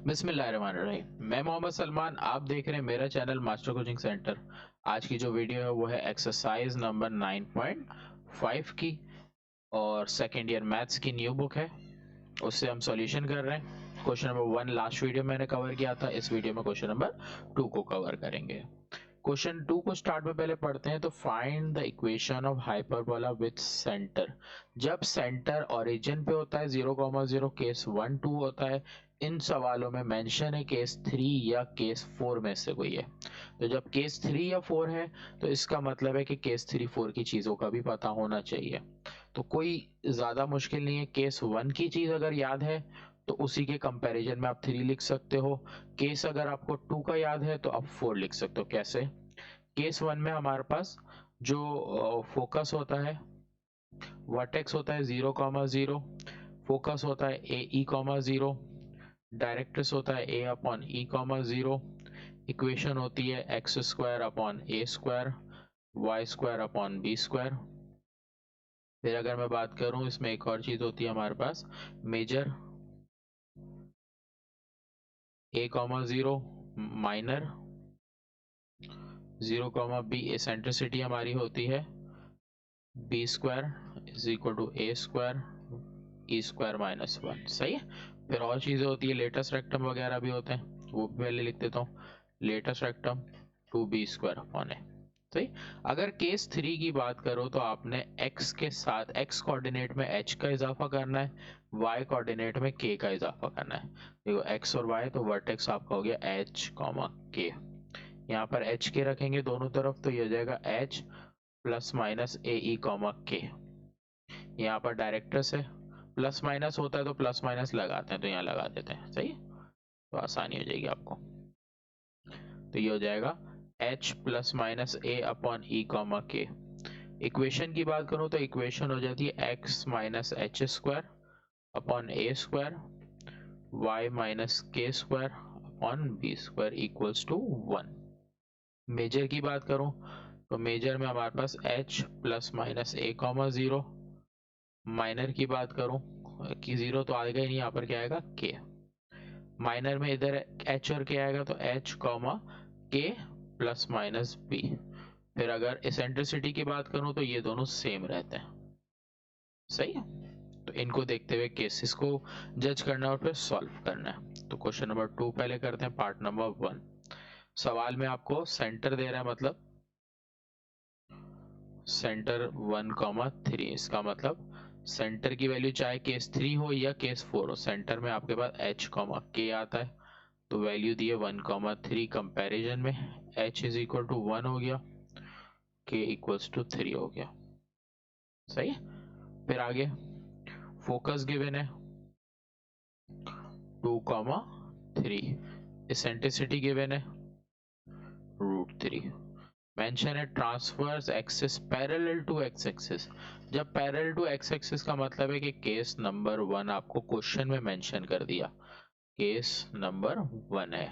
बिस्मिल्लाहिर्रहमानिर्रहीम। मैं मोहम्मद सलमान, आप देख रहे हैं मेरा चैनल मास्टर कोचिंग सेंटर। आज की जो वीडियो है वो है एक्सरसाइज नंबर 9.5 की, और सेकेंड ईयर मैथ्स की न्यू बुक है, उससे हम सॉल्यूशन कर रहे हैं। क्वेश्चन नंबर 1 लास्ट वीडियो मैंने कवर किया था, इस वीडियो में क्वेश्चन नंबर 2 को कवर करेंगे। क्वेश्चन 2 को स्टार्ट में पहले पढ़ते हैं। तो find the equation of hyperbola with centre. जब सेंटर ओरिजिन पे होता है 0,0, केस 1 2 होता है। इन सवालों में मेंशन है केस 3 या केस 4 में से कोई है। तो जब केस 3 या 4 है तो इसका मतलब है कि केस 3 4 की चीजों का भी पता होना चाहिए। तो कोई ज्यादा मुश्किल नहीं है। केस 1 की चीज अगर याद है तो उसी के कंपैरिजन में आप 3 लिख सकते हो। केस अगर आपको 2 का याद है तो आप 4 लिख सकते हो। कैसे? केस 1 में हमारे पास जो फोकस होता है, वर्टेक्स होता है 0,0, फोकस होता है ए ई कॉमा 0, डायरेक्ट्रिक्स होता है A upon E comma 0, equation होती है एक्स स्क्वायर अपॉन ए square, Y square upon B square. फिर अगर मैं बात करूं, इसमें एक और चीज होती है हमारे पास, major a comma 0, minor 0,b। Eccentricity हमारी होती है b square is equal to a square E square minus 1। सही है। फिर और चीजें होती है, लेटेस्ट रेक्टम वगैरह भी होते हैं, वो भी पहले लिख देता हूँ। Latus rectum 2b square upon A. सही। अगर केस 3 की बात करो तो आपने x के साथ x कोऑर्डिनेट में h का इजाफा करना है, y कोऑर्डिनेट में k का इजाफा करना है। देखो x और y, तो वर्टेक्स आपका हो गया h कॉमा k। यहाँ पर एच के रखेंगे दोनों तरफ, तो ये हो जाएगा एच प्लस माइनस ए ई कॉमा के। यहाँ पर डायरेक्टर्स है, प्लस माइनस होता है तो प्लस माइनस लगाते हैं, तो यहाँ लगा देते हैं। सही, तो आसानी हो जाएगी आपको। तो ये हो जाएगा H plus minus A upon E comma K. Equation की बात करूं तो इक्वेशन हो जाती है X minus H square upon ए स्क्वायर, वाई माइनस के square upon B square equals to 1। Major की बात करूं तो मेजर में हमारे पास h plus minus A comma 0। Minor की बात करूं कि 0 तो आएगा ही नहीं, यहाँ पर क्या आएगा k। माइनर में इधर h और k आएगा, तो h comma k plus minus b। फिर अगर एसेंट्रिसिटी की बात करूं तो ये दोनों सेम रहते हैं। सही है। तो इनको देखते हुए केसेस को जज करना और फिर सॉल्व करना है। तो क्वेश्चन नंबर 2 पहले करते हैं, पार्ट नंबर 1। सवाल में आपको सेंटर दे रहा है, मतलब सेंटर 1,3। इसका मतलब सेंटर की वैल्यू चाहे केस 3 हो या केस 4 हो, सेंटर में आपके पास h k आता है। तो वैल्यू दी है 1,3, कंपैरिजन में h इज इक्वल टू 1 हो गया, k इक्वल्स टू 3 हो गया। सही है। फिर आगे फोकस गिवन है 2,3, एसेंट्रिसिटी गिवन है √3। मेंशन है transverse axis parallel to x axis. जब पैरेलल टू एक्स एक्सिस का मतलब है कि केस नंबर 1 आपको क्वेश्चन में मेंशन कर दिया, केस नंबर 1 है।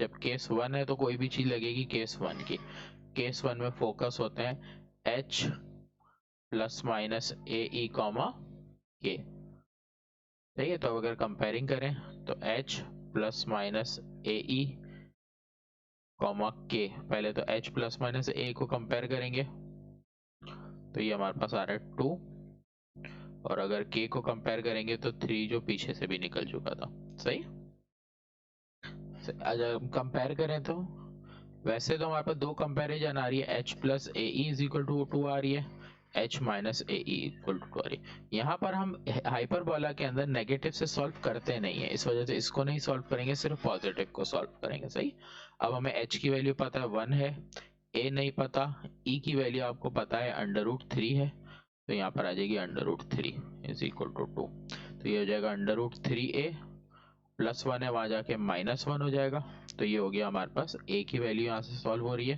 जब केस 1 है तो कोई भी चीज लगेगी केस 1 की। केस 1 में फोकस होते हैं h प्लस माइनस ए ई कॉमा के। ठीक है। तो अगर कंपेयरिंग करें तो h प्लस माइनस ए ई कॉमा के, पहले तो h प्लस माइनस ए को कंपेयर करेंगे तो ये हमारे पास आ रहा है 2, और अगर k को कंपेयर करेंगे तो 3 जो पीछे से भी निकल चुका था। सही। अगर कंपेयर करें तो वैसे तो हमारे पास दो कंपेरिजन आ रही है, h plus a is equal to 2 आ रही है, h minus a equal to 2 आ रही है। यहाँ पर हम हाइपरबोला के अंदर नेगेटिव से सॉल्व करते नहीं है, इस वजह से इसको नहीं सॉल्व करेंगे, सिर्फ पॉजिटिव को सॉल्व करेंगे। सही। अब हमें h की वैल्यू पता है 1 है, a नहीं पता, e की वैल्यू आपको पता है √3 है, तो यहाँ पर आ जाएगी √3 इज इक्वल टू 2। तो ये हो जाएगा √3a प्लस 1 है, वहां जाके -1 हो जाएगा। तो ये हो गया हमारे पास a की वैल्यू यहाँ से सॉल्व हो रही है,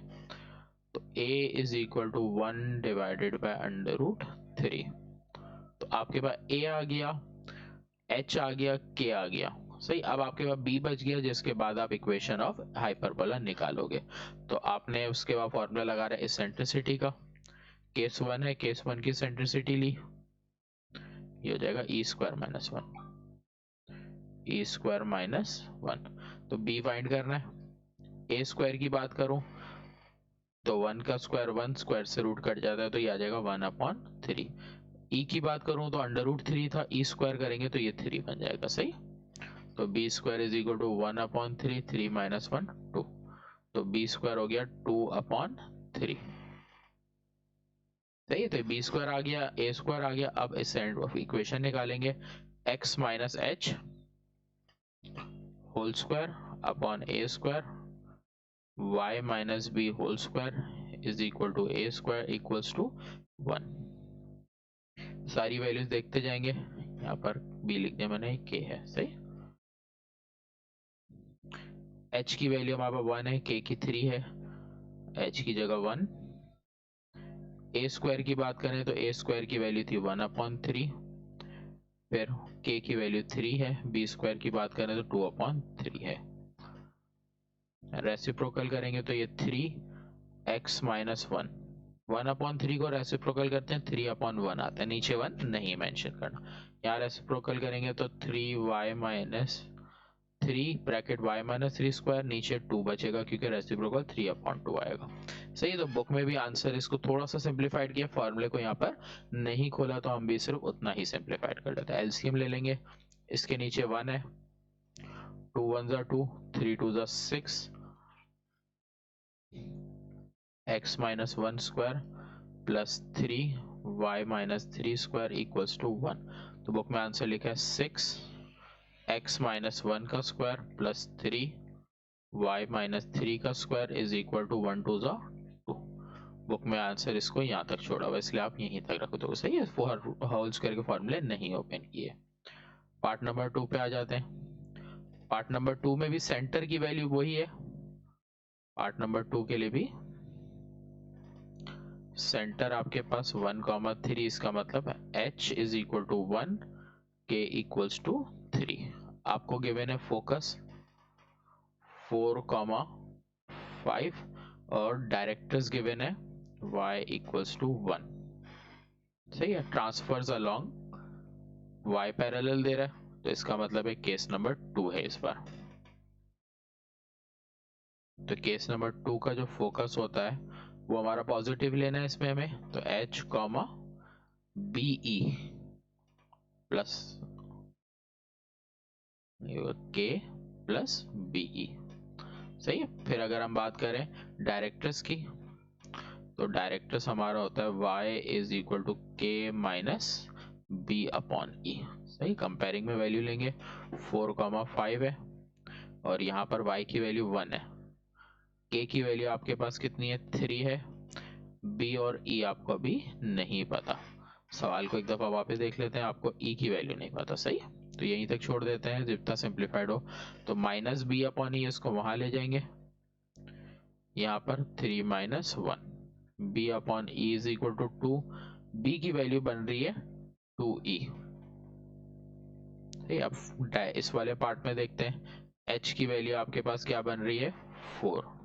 तो a is equal to 1 divided by √3। तो आपके पास a आ गया, h आ गया, k आ गया। सही। अब आपके पास b बच गया, जिसके बाद आप इक्वेशन ऑफ हाइपरबोला निकालोगे। तो आपने उसके बाद फॉर्मूला लगा रहा है इसेंट्रिसिटी का। केस 1 है, केस 1 की इसेंट्रिसिटी ली, ये हो जाएगा e² - 1। ई स्क्वायर माइनस 1। तो बी फाइंड करना है। ए स्क्वायर की बात करूं तो 1 का स्क्वायर 1, स्क्वायर से रूट कट जाता है तो ये आ जाएगा 1/3। ई की बात करूं तो √3 था, ई स्क्वायर करेंगे तो ये 3 बन जाएगा। सही। तो b square is equal to 1/3, 3 - 1 2। तो बी स्क्वायर हो गया 2/3। सही है। तो बी स्क्वायर आ गया, ए स्क्वायर आ गया। अब इस एंड ऑफ इक्वेशन निकालेंगे, x minus h whole square upon A square y minus b whole square is equal to a square equals to 1। सारी वैल्यूज देखते जाएंगे। यहाँ पर b लिख दिया मैंने, k है। सही। h की वैल्यू हमारे पास 1 है, k की 3 है, h की जगह 1। ए स्क्वायर की बात करें तो ए स्क्वायर की वैल्यू थी 1/3, फिर k की वैल्यू 3 है। बी स्क्वायर की बात करें तो 2/3 है। रेसिप्रोकल करेंगे तो ये 3x माइनस 1, 1/3 को रेसिप्रोकल करते हैं 3/1 आता है, नीचे 1 नहीं मेंशन करना। यहाँ रेसिप्रोकल करेंगे तो 3y minus 3 bracket y minus 3 square, नीचे 2 बचेगा क्योंकि रेसिप्रोकल 3/2 आएगा। सही है। तो बुक में भी आंसर इसको थोड़ा सा सिंप्लीफाइड किया, फॉर्मूले को यहाँ पर नहीं खोला, तो हम भी सिर्फ उतना ही सिंप्लीफाइड कर लेते हैं। एलसीएम ले लेंगे, इसके नीचे 1 है, 2 1 ज़ा 2, 3 2 ज़ा 6, x minus 1 square plus 3y minus 3 square equals to 1। तो बुक में आंसर लिखा है 6x माइनस 1 का स्क्वायर प्लस 3y माइनस 3 का स्क्वायर इज इक्वल टू 1 2 ज़ा 2। बुक में आंसर इसको यहाँ तक छोड़ा हुआ, इसलिए आप यहीं तक रखो तो सही है। होल स्क्वायर के फॉर्मूले नहीं ओपन किए। पार्ट नंबर 2 पे आ जाते हैं। पार्ट नंबर 2 में भी सेंटर की वैल्यू वही है। पार्ट नंबर 2 के लिए भी सेंटर आपके पास 1,3, इसका मतलब है h is equal to 1, k equals to 3। आपको गिवन है फोकस 4,5 और डायरेक्टर्स गिवन है y इक्वल्स टू 1। सही है। ट्रांसफर्स अलोंग y पैरेलल दे रहा है, तो इसका मतलब है केस नंबर 2 है इस बार। तो केस नंबर 2 का जो फोकस होता है वो हमारा पॉजिटिव लेना है इसमें हमें। तो h comma b e plus k plus b e. सही है। फिर अगर हम बात करें डायरेक्टर्स की तो डायरेक्टर्स हमारा होता है y is equal to k minus B upon ई। सही। कंपेयरिंग में वैल्यू लेंगे, 4,5 है और यहाँ पर y की वैल्यू 1 है, k की वैल्यू आपके पास कितनी है 3 है, b और e आपको अभी नहीं पता। सवाल को एक दफा वापस देख लेते हैं, आपको e की वैल्यू नहीं पता। सही है। तो यहीं तक छोड़ देते हैं जितना सिंप्लीफाइड हो। तो माइनस बी अपॉन ई, इसको वहां ले जाएंगे, यहाँ पर 3 - 1, b upon e is equal to 2, b की वैल्यू बन रही है 2e। अब इस वाले पार्ट में देखते हैं, h की वैल्यू आपके पास क्या बन रही है 4।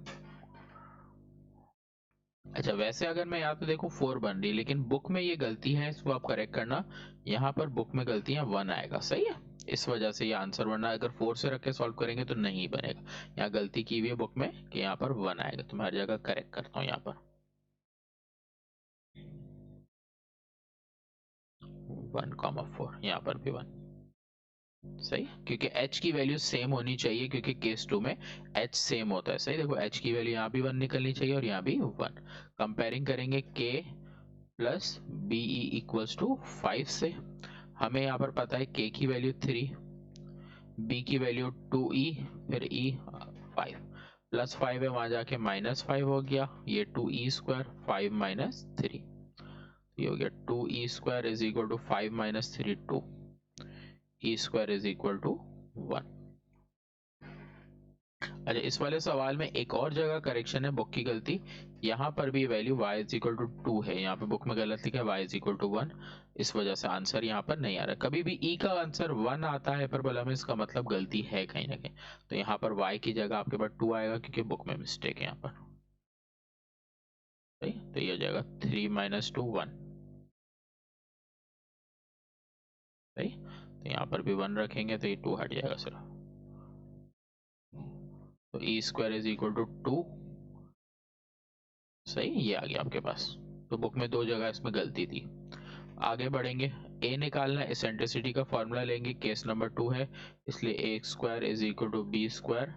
अच्छा, वैसे अगर मैं यहाँ पे देखूं 4 बन रही है, लेकिन बुक में ये गलती है, इसको आप करेक्ट करना। यहाँ पर बुक में गलती है 1 आएगा। सही है। इस वजह से ये आंसर, वरना अगर 4 से रख के सॉल्व करेंगे तो नहीं बनेगा। यहाँ गलती की हुई है बुक में कि यहाँ पर 1 आएगा, तो मैं हर जगह करेक्ट करता हूँ यहाँ पर 1,4, यहाँ पर भी 1। सही। क्योंकि h की वैल्यू सेम होनी चाहिए, क्योंकि केस 2 में h सेम होता है। सही। देखो h की वैल्यू यहाँ भी 1 निकलनी चाहिए और यहाँ भी 1। कंपेयरिंग करेंगे k plus b equals to 5 से। हमें यहाँ पर पता है k की वैल्यू 3, b की वैल्यू 2e, फिर e 5, प्लस 5 है वहां जाके -5 हो गया, ये 2e स्क्वायर 5 माइनस 3, ये हो गया 2e square is equal to 5 - 3 2, e square is equal to 1। अच्छा, इस वाले सवाल में एक और जगह करेक्शन है, बुक की गलती। यहाँ पर भी value y is equal to 2 है, यहाँ पे बुक में गलत लिखा है y इज इक्वल टू 1, इस वजह से आंसर यहाँ पर नहीं आ रहा। कभी भी e का आंसर 1 आता है पर बोला में, इसका मतलब गलती है कहीं ना कहीं। तो यहाँ पर y की जगह आपके पास 2 आएगा, क्योंकि बुक में मिस्टेक है यहाँ पर। सही। तो ये हो जाएगा 3 - 2 1। सही। तो यहाँ पर भी 1 रखेंगे तो ये 2 हट जाएगा सिर्फ। तो E square is equal to 2। सही, ये आ गया आपके पास। तो बुक में 2 जगह इसमें गलती थी। आगे बढ़ेंगे, ए निकालना है, एसेंट्रिसिटी का फॉर्मूला लेंगे, केस नंबर 2 है, इसलिए A square is equal to B square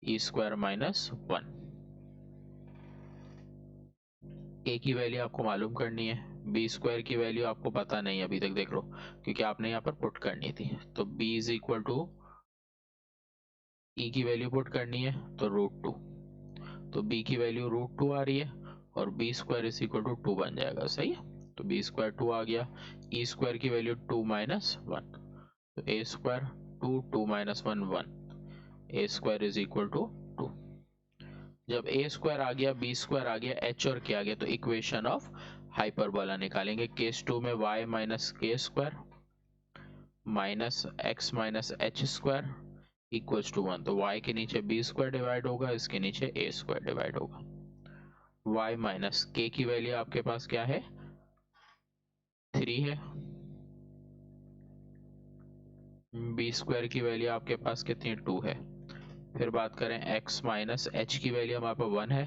E square minus 1। A की वैल्यू आपको मालूम करनी है, बी स्क्वायर की वैल्यू आपको पता नहीं अभी तक, देख लो, क्योंकि आपने यहाँ पर पुट करनी थी। तो बी इज इक्वल टू ई की वैल्यू पुट करनी है तो √2, तो बी की वैल्यू √2 आ रही है और b square is equal to 2 बन जाएगा। सही है, तो बी स्क्वायर 2 आ गया, ई स्क्वायर की वैल्यू 2 माइनस 1, तो A square 2 2 minus 1 1, A square is equal to 2। जब ए स्क्वायर आ गया, बी स्क्वायर आ गया, एच और के आ गया, तो इक्वेशन ऑफ हाइपरबोला निकालेंगे। केस 2 में y माइनस के square minus x minus H square equals to 1, तो y के नीचे बी स्क्वायर डिवाइड होगा, इसके नीचे ए स्क्वायर डिवाइड होगा। y माइनस के की वैल्यू आपके पास क्या है, 3 है, बी स्क्वायर की वैल्यू आपके पास कितनी, 2 है। फिर बात करें x माइनस एच की वैल्यू हमारे पास 1 है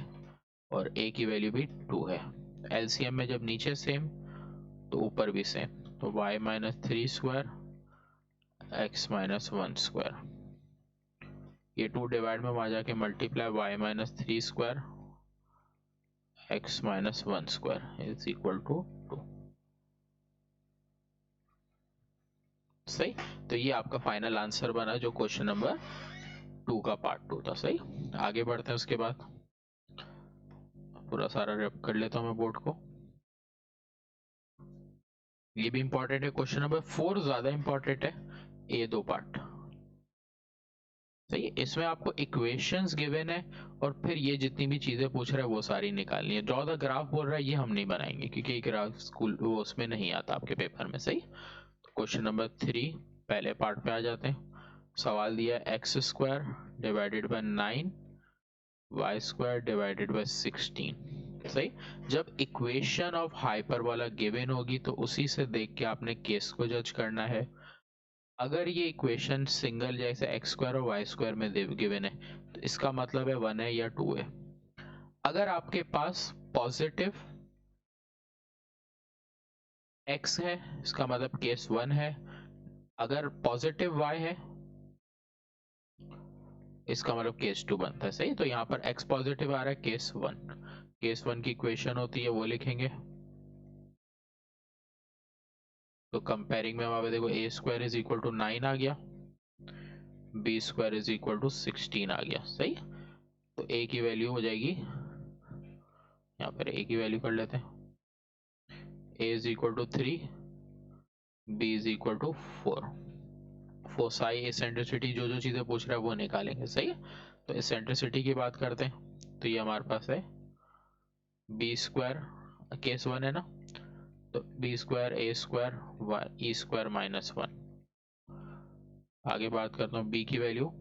और a की वैल्यू भी 2 है। एलसीएम में जब नीचे सेम तो ऊपर भी सेम, तो y minus 3 square x minus 1 square, ये 2 डिवाइड में आ जाके multiply y minus 3 square x minus 1 square is equal to 2। सही, तो ये आपका फाइनल आंसर बना जो क्वेश्चन नंबर 2 का पार्ट 2 था। सही, आगे बढ़ते हैं। उसके बाद पूरा सारा रैप कर लेता हूं मैं बोर्ड को। ये भी इंपॉर्टेंट है, क्वेश्चन नंबर 4 ज्यादा इंपॉर्टेंट है, ये 2 पार्ट। सही है, इसमें आपको इक्वेशंस गिवन है और फिर ये जितनी भी चीजें पूछ रहा है वो सारी निकालनी है। ड्रॉ द ग्राफ बोल रहा है, ये हम नहीं बनाएंगे क्योंकि ग्राफ स्कूल वो उसमें नहीं आता आपके पेपर में। सही, क्वेश्चन नंबर 3 पहले पार्ट पे आ जाते हैं। सवाल दिया x square divided by 9 y square divided by 16। सही, जब इक्वेशन ऑफ हाइपरबोला गिवन होगी तो उसी से देख के आपने केस को जज करना है। अगर ये इक्वेशन सिंगल जैसे एक्स स्क्वायर और वाई स्क्वायर में गिवन है तो इसका मतलब है 1 है या 2 है। अगर आपके पास पॉजिटिव x है इसका मतलब केस 1 है, अगर पॉजिटिव y है इसका मतलब केस 2 बनता है। सही, तो यहाँ पर x पॉजिटिव आ रहा है, केस 1, केस 1 की इक्वेशन होती है वो लिखेंगे। तो कंपेयरिंग में वहां पे देखो a square is equal to 9 आ गया, b square is equal to 16 आ गया। सही, तो a की वैल्यू हो जाएगी, यहाँ पर a की वैल्यू कर लेते हैं, a is equal to 3, b is equal to 4। Foci eccentricity जो जो चीजें पूछ रहा है वो निकालेंगे। सही है, तो एसेंट्रिसिटी की बात करते हैं तो ये हमारे पास है बी स्क्वायर, केस 1 है ना, तो b square a square E square minus 1। आगे बात करता हूँ बी की value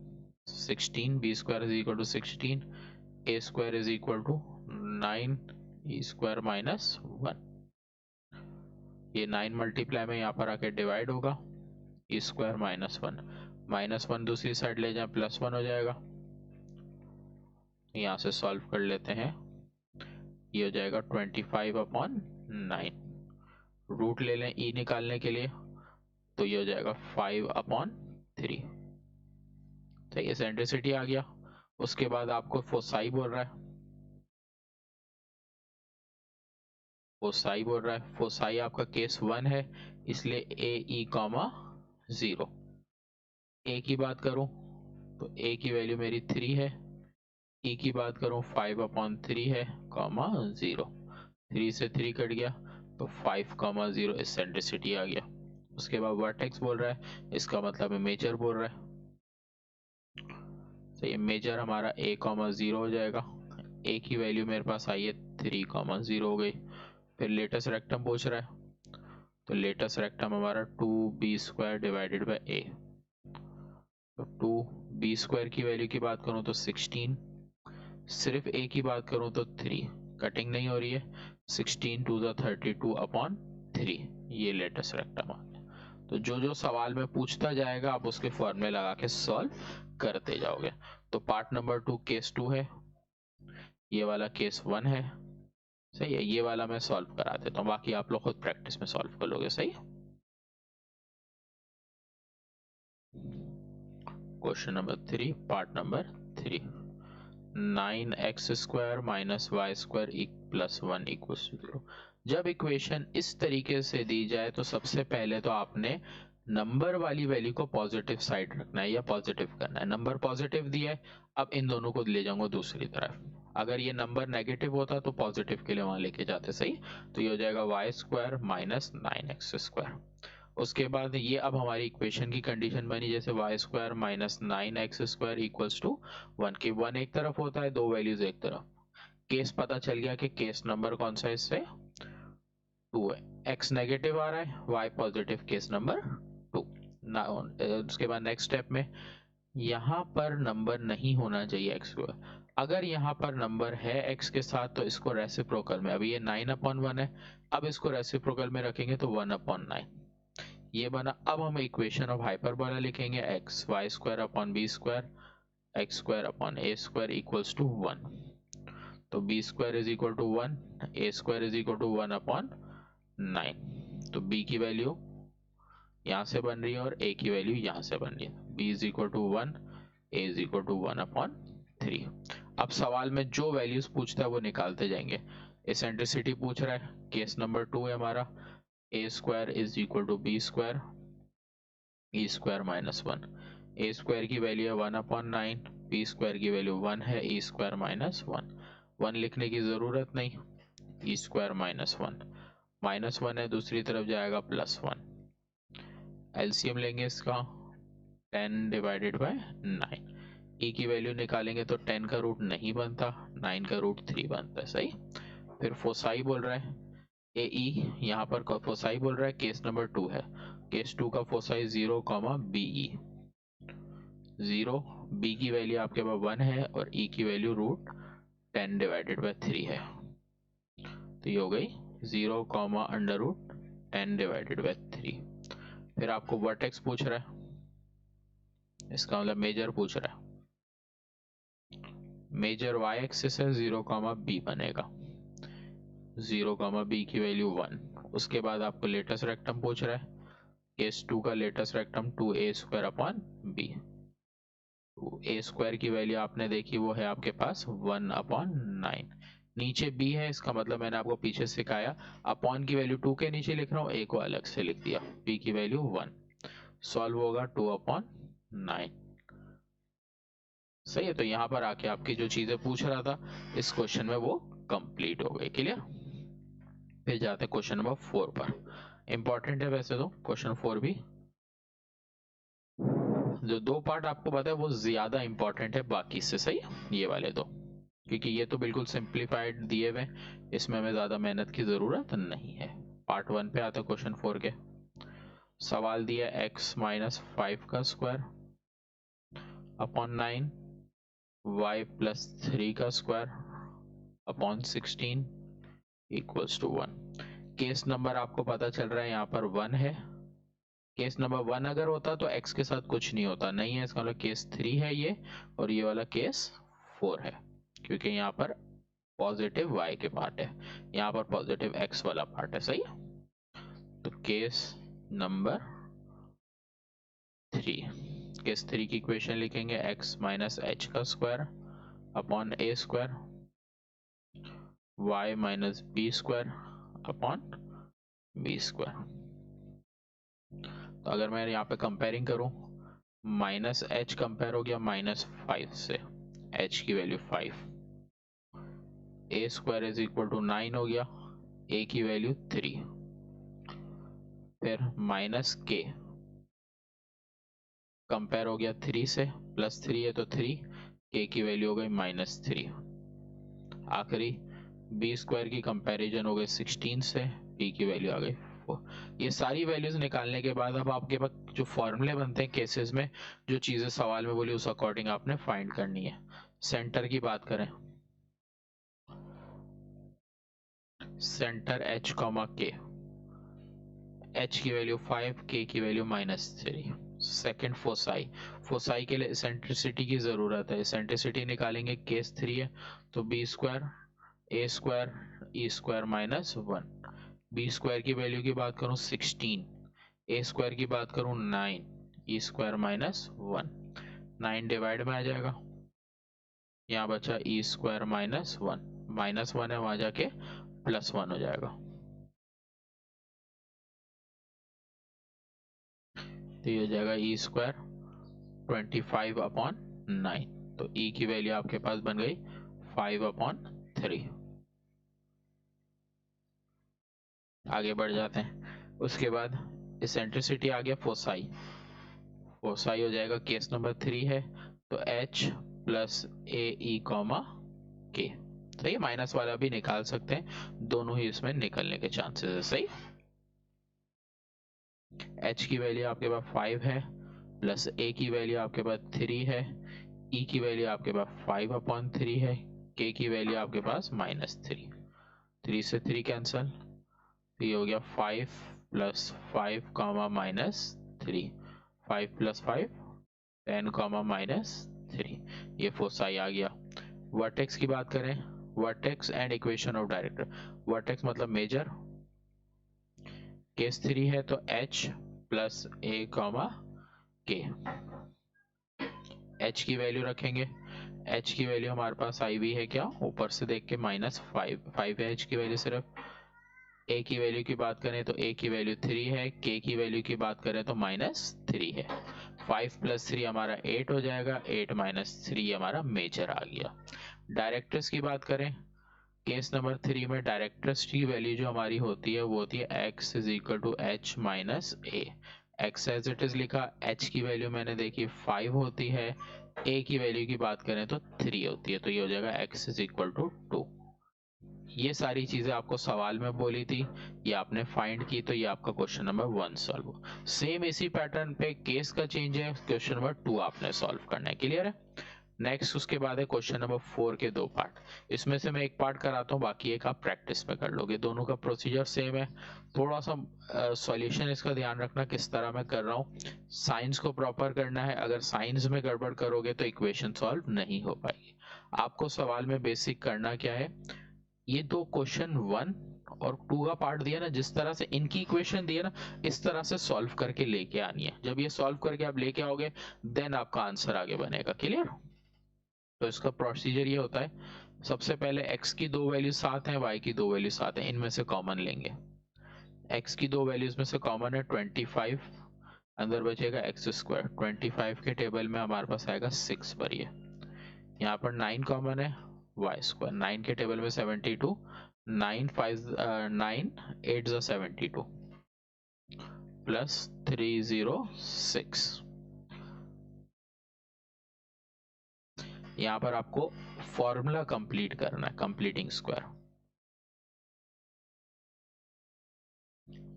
16, b square is equal to 16, a square is equal to 9 e square minus 1। ये 9 मल्टीप्लाई में यहाँ पर आके डिवाइड होगा, ई स्क्वायर माइनस 1 दूसरी साइड ले जाए +1 हो जाएगा। यहाँ से सॉल्व कर लेते हैं, ये हो जाएगा 25/9। रूट ले लें ई निकालने के लिए तो ये हो जाएगा 5/3। तो एसेंट्रिसिटी आ गया। उसके बाद आपको फोसाई बोल रहा है, फोसाई आपका केस 1 है इसलिए ए ई कॉमा 0। ए की बात करूं तो ए की वैल्यू मेरी 3 है, ई की बात करूं 5/3 है कॉमा 0, 3 से 3 कट गया तो 5,0 एसेंट्रिसिटी आ गया। उसके बाद वर्टेक्स बोल रहा है, इसका मतलब है मेजर बोल रहा है, तो ये मेजर हमारा a,0 हो जाएगा। a की वैल्यू मेरे पास आई है 3,0 हो गई। फिर लेटेस्ट रेक्टम पूछ रहा है तो लेटेस्ट रेक्टम हमारा 2b square divided bye a, तो 2b स्क्वायर की वैल्यू की बात करूं तो 16, सिर्फ a की बात करूं तो 3, कटिंग नहीं हो रही है, 16 2 32/3, ये लेटेस्ट रेक्टम आ गया। तो जो जो सवाल में पूछता जाएगा आप उसके फॉर्मूले लगा के सॉल्व करते जाओगे। तो पार्ट नंबर 2 केस 2 है, ये वाला केस 1 है, सही है। ये वाला मैं सॉल्व करा देता हूँ, बाकी आप लोग खुद प्रैक्टिस में सॉल्व कर लोगे, सही। Question number 3 part number 3, 9x² minus y² plus 1 equals to 0। जब इक्वेशन इस तरीके से दी जाए तो सबसे पहले तो आपने नंबर वाली वैल्यू को पॉजिटिव साइड रखना है या पॉजिटिव करना है। नंबर पॉजिटिव दिया है, अब इन दोनों को ले जाऊंगा दूसरी तरफ। अगर ये नंबर नेगेटिव होता तो पॉजिटिव के लिए वहां लेके जाते, सही। तो ये हो जाएगा y² माइनस 9x²। उसके बाद ये अब हमारी इक्वेशन की कंडीशन बनी, जैसे y² minus 9x² equals to 1 की 1 एक तरफ होता है, दो वैल्यूज एक तरफ। केस पता चल गया कि केस नंबर कौन सा है, इससे 2 है। x नेगेटिव आ रहा है, y पॉजिटिव, केस नंबर 2 ना। उसके बाद नेक्स्ट स्टेप में यहाँ पर नंबर नहीं होना चाहिए x को। अगर यहाँ पर नंबर है x के साथ तो इसको रेसिप्रोकल में, अभी ये 9/1 है, अब इसको रेसिप्रोकल में रखेंगे तो 1/9 ये बना। अब हम इक्वेशन ऑफ हाइपरबोला लिखेंगे, x y² upon b² x² upon a² equals to 1। तो b² is equal to 1, a² is equal to 1/9। तो b की वैल्यू यहाँ से बन रही है और a की वैल्यू यहाँ से बन रही है। b is equal to 1, a is equal to 1/3। अब सवाल में जो वैल्यूज पूछता है वो निकालते जाएंगे। एसेंट्रिसिटी पूछ रहा है, केस नंबर 2 है हमारा, a² is equal to b² e² minus 1। a² की वैल्यू है 1/9, b² की वैल्यू 1 है, e² माइनस 1। 1 लिखने की जरूरत नहीं, e² माइनस 1 माइनस 1 है, दूसरी तरफ जाएगा प्लस 1। एलसीएम लेंगे इसका, 10 डिवाइडेड बाय 9। e की वैल्यू निकालेंगे तो 10 का रूट नहीं बनता, 9 का रूट 3 बनता है, सही। फिर फोसाई बोल रहा है, ए ई यहाँ पर फोसाई बोल रहा है, केस नंबर 2 है। केस 2 का फोसाई 0, बीई 0। बी की वैल्यू आपके पास 1 है और ई की वैल्यू रूट 10 डिवाइडेड बाय 3 है। तो ये हो गई 0, अंडर रूट 10 डिवाइडेड बाय 3। फिर आपको वर्टेक्स पूछ रहा है, इसका मतलब मेजर पूछ रहा है। मेजर y एक्सिस है, 0, b बनेगा, 0, b की वैल्यू 1। उसके बाद आपको लेटेस्ट रेक्टम पूछ रहा है, केस 2 का latus rectum 2a² upon b। a² की वैल्यू आपने देखी, वो है आपके पास 1/9। नीचे b है, इसका मतलब मैंने आपको पीछे सिखाया, अपॉन की वैल्यू 2 के नीचे लिख रहा हूँ, a को अलग से लिख दिया, b की वैल्यू 1। सॉल्व होगा 2/9, सही है। तो यहाँ पर आके आपकी जो चीजें पूछ रहा था इस क्वेश्चन में वो कंप्लीट हो गई, क्लियर। फिर जाते हैं क्वेश्चन नंबर 4 पर। इंपॉर्टेंट है वैसे तो क्वेश्चन 4 भी, जो दो पार्ट आपको पता है वो ज्यादा इंपॉर्टेंट है बाकी से, सही, ये वाले दो, क्योंकि ये तो बिल्कुल सिंप्लीफाइड दिए हुए, इसमें हमें ज्यादा मेहनत की जरूरत नहीं है। पार्ट 1 पे आता है क्वेश्चन 4 के। सवाल दिया x माइनस 5 का स्क्वायर अपॉन 9, y प्लस 3 का square upon 16 equals to 1। Case number आपको पता चल रहा है यहाँ पर 1 है। केस नंबर 1 अगर होता तो x के साथ कुछ नहीं होता, नहीं है, इसका मतलब केस 3 है ये, और ये वाला केस 4 है, क्योंकि यहाँ पर पॉजिटिव y के पार्ट है, यहाँ पर पॉजिटिव x वाला पार्ट है, सही। तो केस नंबर 3, केस 3 की इक्वेशन लिखेंगे, x माइनस h का square upon a² y minus b² upon b²। तो अगर मैं यहाँ पे कंपेयरिंग करूं, माइनस h कंपेयर हो गया -5 से, h की value 5, a² is equal to 9 हो गया, a की वैल्यू 3, फिर माइनस k कंपेयर हो गया 3 से, +3 है तो 3, k की वैल्यू हो गई -3। आखिरी b² की कंपैरिजन हो गई 16 से, b की वैल्यू आ गई 4। ये सारी वैल्यूज निकालने के बाद अब आपके पास जो फॉर्मूले बनते हैं केसेस में, जो चीजें सवाल में बोली उस अकॉर्डिंग आपने फाइंड करनी है। सेंटर की बात करें, सेंटर h, k, h की वैल्यू 5, k की वैल्यू -3। सेकेंड फोसाई, फोसाई के लिए इसेंट्रिसिटी की जरूरत है। इसेंट्रिसिटी निकालेंगे, केस 3 है तो b square a square E square -1। B square की वैल्यू की बात करूं 16, ए स्क्वायर की बात करूं 9, ई स्क्वायर -1। 9 डिवाइड में आ जाएगा, यहाँ बचा ई स्क्वायर -1, -1 है वहां जाके +1 हो जाएगा। तो ये हो जाएगा ई स्क्वायर 25/9। तो ई की वैल्यू आपके पास बन गई 5/3। आगे बढ़ जाते हैं। उसके बाद इसेंट्रिसिटी आ गया फोसाई। फोसाई हो जाएगा, केस नंबर 3 है तो h प्लस ए ई कॉमा के। तो ये माइनस वाला भी निकाल सकते हैं, दोनों ही इसमें निकलने के चांसेस है। सही, h की वैल्यू आपके पास 5 है, प्लस a की वैल्यू आपके पास 3 है, e की वैल्यू आपके पास 5/3 है, k की वैल्यू आपके पास -3। 3 से 3 कैंसल, तो ये हो गया 5 प्लस 5 कॉमा -3, 5 प्लस 5 10 कॉमा -3। ये फोसाई आ गया। वर्टेक्स की बात करें, vertex and equation of director. Vertex मतलब मेजर, केस 3 है तो h प्लस ए कॉमा के। h की वैल्यू रखेंगे, h की वैल्यू हमारे पास आई हुई है क्या, ऊपर से देख के -5 है h की वैल्यू सिर्फ। a की वैल्यू की बात करें तो a की वैल्यू 3 है, k की वैल्यू की बात करें तो -3 है। 5 + 3 हमारा 8 हो जाएगा, 8 - 3 हमारा मेजर आ गया। डायरेक्टर्स की बात करें, केस नंबर 3 में डायरेक्टर्स की वैल्यू जो हमारी होती है वो होती है x = h - a। x as it is लिखा, h की वैल्यू मैंने देखी 5 होती है, a की वैल्यू की बात करें तो 3 होती है, तो ये हो जाएगा x = 2। ये सारी चीजें आपको सवाल में बोली थी, ये आपने फाइंड की, तो ये आपका क्वेश्चन नंबर 1 सॉल्व हुआ। सेम इसी पैटर्न पे केस का चेंज है, क्वेश्चन नंबर 2 आपने सॉल्व करना है। क्लियर है। नेक्स्ट उसके बाद है क्वेश्चन नंबर 4 के 2 पार्ट। इसमें से मैं एक पार्ट कराता हूँ, बाकी एक आप प्रैक्टिस में कर लोगे। दोनों का प्रोसीजर सेम है, थोड़ा सा सॉल्यूशन इसका ध्यान रखना किस तरह मैं कर रहा हूँ। साइंस को प्रॉपर करना है, अगर साइंस में गड़बड़ करोगे तो इक्वेशन सॉल्व नहीं हो पाएगी। आपको सवाल में बेसिक करना क्या है, ये दो क्वेश्चन 1 और 2 का पार्ट दिया ना, जिस तरह से इनकी इक्वेशन दी है ना, इस तरह से सॉल्व करके लेके आनी है। जब ये सॉल्व करके आप लेके आओगे देन आपका आंसर आगे बनेगा। क्लियर। तो इसका प्रोसीजर ये होता है, सबसे पहले x की दो वैल्यू 7 है, y की दो वैल्यू 7 है, इनमें से कॉमन लेंगे। x की दो वैल्यूज में से कॉमन है 25, अंदर बचेगा x²। 25 के टेबल में हमारे पास आएगा 6 पर, ये यहाँ पर 9 कॉमन है, y²। 9 के टेबल में 72, 9 8 72 प्लस 306। यहाँ पर आपको फॉर्मूला कंप्लीट करना है, कंप्लीटिंग स्क्वायर।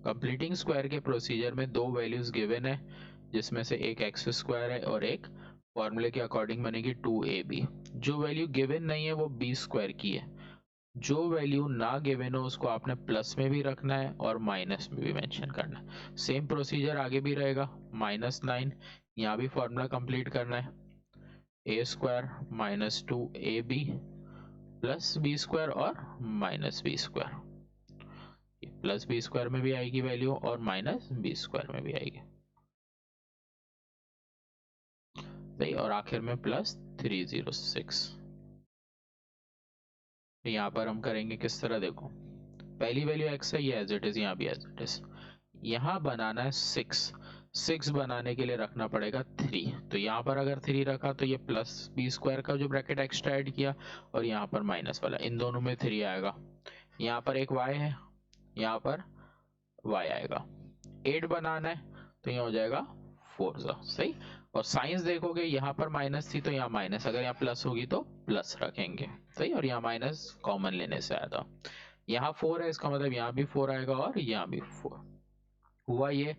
कंप्लीटिंग स्क्वायर के प्रोसीजर में दो वैल्यूज गिवन है, जिसमें से एक x² है और एक फॉर्मूले के अकॉर्डिंग बनेगी 2ab। जो वैल्यू गिवन नहीं है वो b² की है, जो वैल्यू ना गिवन हो उसको आपने प्लस में भी रखना है और माइनस में भी मेंशन करना है। सेम प्रोसीजर आगे भी रहेगा, -9 यहाँ भी फॉर्मूला कंप्लीट करना है, a² - 2ab प्लस b² और -b²। प्लस b² में भी आएगी वैल्यू और -b² में भी आएगी, सही। और आखिर में प्लस 306। तो यहाँ पर हम करेंगे किस तरह, देखो पहली वैल्यू x है, ये एज इट इज, यहाँ भी एज इट इज। यहाँ बनाना है 6 बनाने के लिए रखना पड़ेगा 3। तो यहाँ पर अगर 3 रखा तो ये प्लस b² का जो ब्रैकेट एक्स्ट्रा ऐड किया, और यहाँ पर माइनस वाला, इन दोनों में 3 आएगा। यहाँ पर एक y है, यहाँ पर y आएगा। 8 बनाना है तो यहाँ हो जाएगा 4 सही। और साइंस देखोगे यहाँ पर माइनस थी तो यहाँ माइनस, अगर यहाँ प्लस होगी तो प्लस रखेंगे, सही। और यहाँ माइनस कॉमन लेने से आया था। यहाँ 4 है, इसका मतलब यहाँ भी 4 आएगा और यहाँ भी 4। हुआ ये,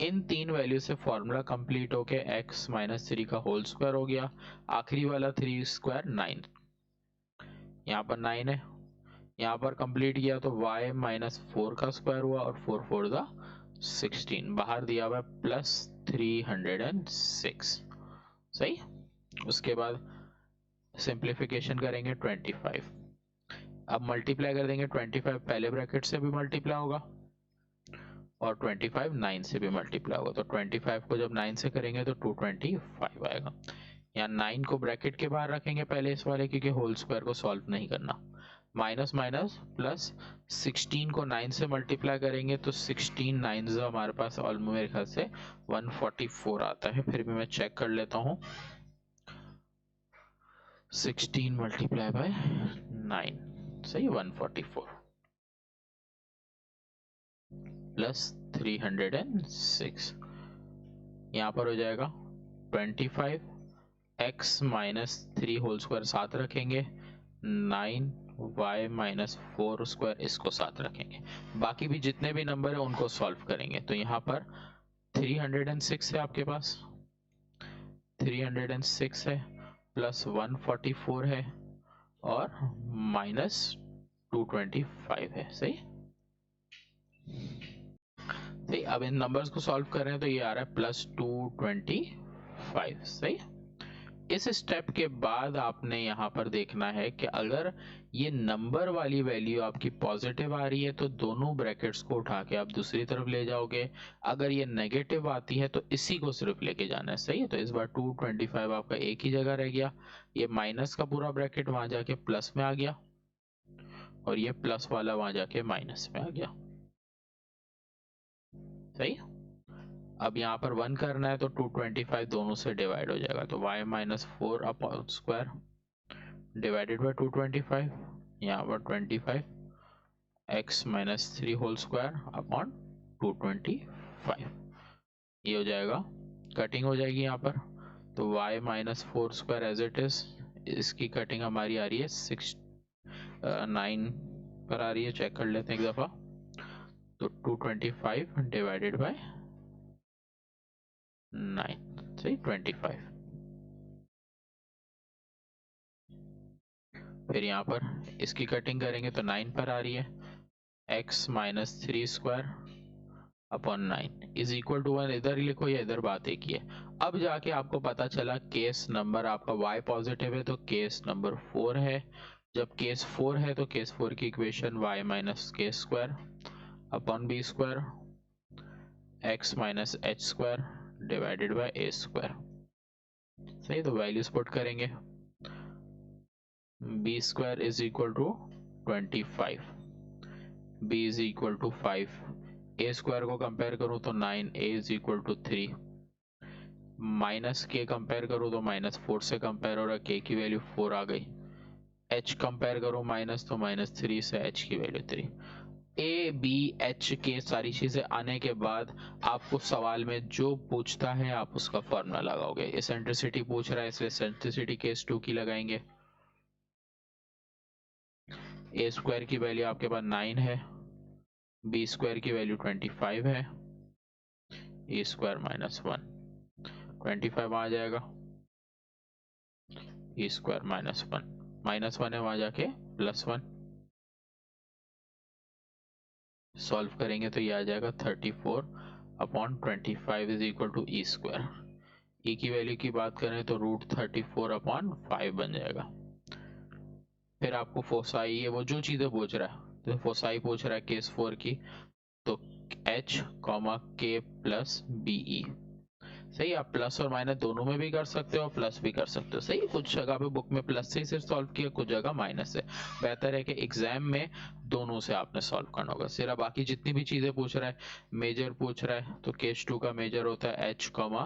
इन तीन वैल्यू से फॉर्मूला कंप्लीट होके x - 3 का होल स्क्वायर हो गया। आखिरी वाला 3² 9, यहाँ पर 9 है, यहाँ पर कंप्लीट किया तो y - 4 का स्क्वायर हुआ और 4 4 दा 16, बाहर दिया हुआ है प्लस 306, सही। उसके बाद सिंप्लीफिकेशन करेंगे 25, अब मल्टीप्लाई कर देंगे 25 पहले ब्रैकेट से भी मल्टीप्लाई होगा और 25 9 से भी मल्टीप्लाई होगा, तो 25 को जब 9 से करेंगे तो 225 आएगा। यहाँ 9 को ब्रैकेट के बाहर रखेंगे पहले इस वाले, क्योंकि होल स्क्वायर को सॉल्व नहीं करना। माइनस माइनस प्लस, 16 को 9 से मल्टीप्लाई करेंगे तो 16 9 हमारे पास ऑलमोस्ट मेरे ख्याल से 144 आता है, फिर भी मैं चेक कर लेता हूँ। 16 मल्टीप्लाई बाय 9, सही, 144 प्लस 306, यहाँ पर हो जाएगा 25 x माइनस 3 होल स्क्वायर साथ रखेंगे, 9y माइनस 4 स्क्वायर इसको साथ रखेंगे, बाकी भी जितने भी नंबर है उनको सॉल्व करेंगे। तो यहाँ पर 306 है आपके पास, 306 है प्लस 144 है और माइनस 225 है, सही। सही, अब इन नंबर्स को सॉल्व कर रहे हैं तो ये आ रहा है प्लस 225, सही। इस स्टेप के बाद आपने यहाँ पर देखना है कि अगर ये नंबर वाली वैल्यू आपकी पॉजिटिव आ रही है तो दोनों ब्रैकेट्स को उठा के आप दूसरी तरफ ले जाओगे, अगर ये नेगेटिव आती है तो इसी को सिर्फ लेके जाना है, सही है। तो इस बार 225 आपका एक ही जगह रह गया, ये माइनस का पूरा ब्रैकेट वहां जाके प्लस में आ गया और ये प्लस वाला वहां जाके माइनस में आ गया, सही। अब यहाँ पर 1 करना है तो 225 दोनों से डिवाइड हो जाएगा, तो y minus 4 upon square divided by 225, यहाँ पर 25 x minus 3 whole square upon 225, ये हो जाएगा, कटिंग हो जाएगी यहाँ पर, तो y minus 4 square as it is, इसकी कटिंग हमारी आ रही है 9 पर आ रही है, चेक कर लेते हैं एक दफा, तो 225 डिवाइडेड बाय 9, सही, 25। फिर यहाँ पर इसकी कटिंग करेंगे तो 9 पर आ रही है, x minus 3 square upon 9 is equal to 1, इधर ही लिखो या इधर बात एक ही है। अब जाके आपको पता चला केस नंबर आपका y पॉजिटिव है तो केस नंबर 4 है, जब केस 4 है तो केस 4 की इक्वेशन y माइनस के square upon B square x minus H square divided by a square, सही। तो वैल्यूज पुट करेंगे, b square is equal to 25, b is equal to 5, a square को कंपेयर करूं तो 9, a is equal to 3, minus k compare करूं तो minus 4 से compare हो रहा है, के की वैल्यू 4 आ गई, एच कंपेयर करूं माइनस तो माइनस 3 से एच की वैल्यू 3, ए बी एच के सारी चीजें आने के बाद आपको सवाल में जो पूछता है आप उसका फॉर्मूला लगाओगे। एसेंट्रिसिटी पूछ रहा है इसलिए एसेंट्रिसिटी केस 2 की लगाएंगे, ए स्क्वायर की वैल्यू आपके पास 9 है, बी स्क्वायर की वैल्यू 25 है, ए स्क्वायर माइनस 1, 25 आ जाएगा, ए स्क्वायर माइनस 1 है वहां जाके प्लस 1, सॉल्व करेंगे तो ये आ जाएगा 34 upon 25 is equal to E square, E की वैल्यू की बात करें तो रूट 34 अपॉन 5 बन जाएगा। फिर आपको फोसाई है वो जो चीजें पूछ रहा है, तो फोसाई पूछ रहा है केस 4 की, तो h comma k plus b e, सही। आप प्लस और माइनस दोनों में भी कर सकते हो, प्लस भी कर सकते हो, सही। कुछ जगह पे बुक में प्लस से ही सिर्फ सॉल्व किया, कुछ जगह माइनस से, बेहतर है कि एग्जाम में दोनों से आपने सॉल्व करना होगा। सिर्फ बाकी जितनी भी चीजें पूछ रहा है, मेजर पूछ रहा है तो केस 2 का मेजर होता है h comma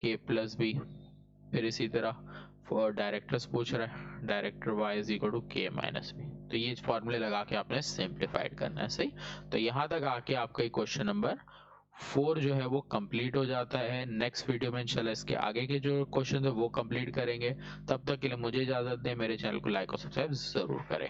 k plus b, फिर इसी तरह डायरेक्टर्स पूछ रहा है, directrix y is equal to k minus b, तो ये फॉर्मूले लगा के आपने सिंप्लीफाइड करना है, सही। तो यहाँ तक आके आपका क्वेश्चन नंबर 4 जो है वो कंप्लीट हो जाता है। नेक्स्ट वीडियो में इंशाल्लाह इसके आगे के जो क्वेश्चन है वो कंप्लीट करेंगे। तब तक के लिए मुझे इजाजत दें, मेरे चैनल को लाइक और सब्सक्राइब जरूर करें।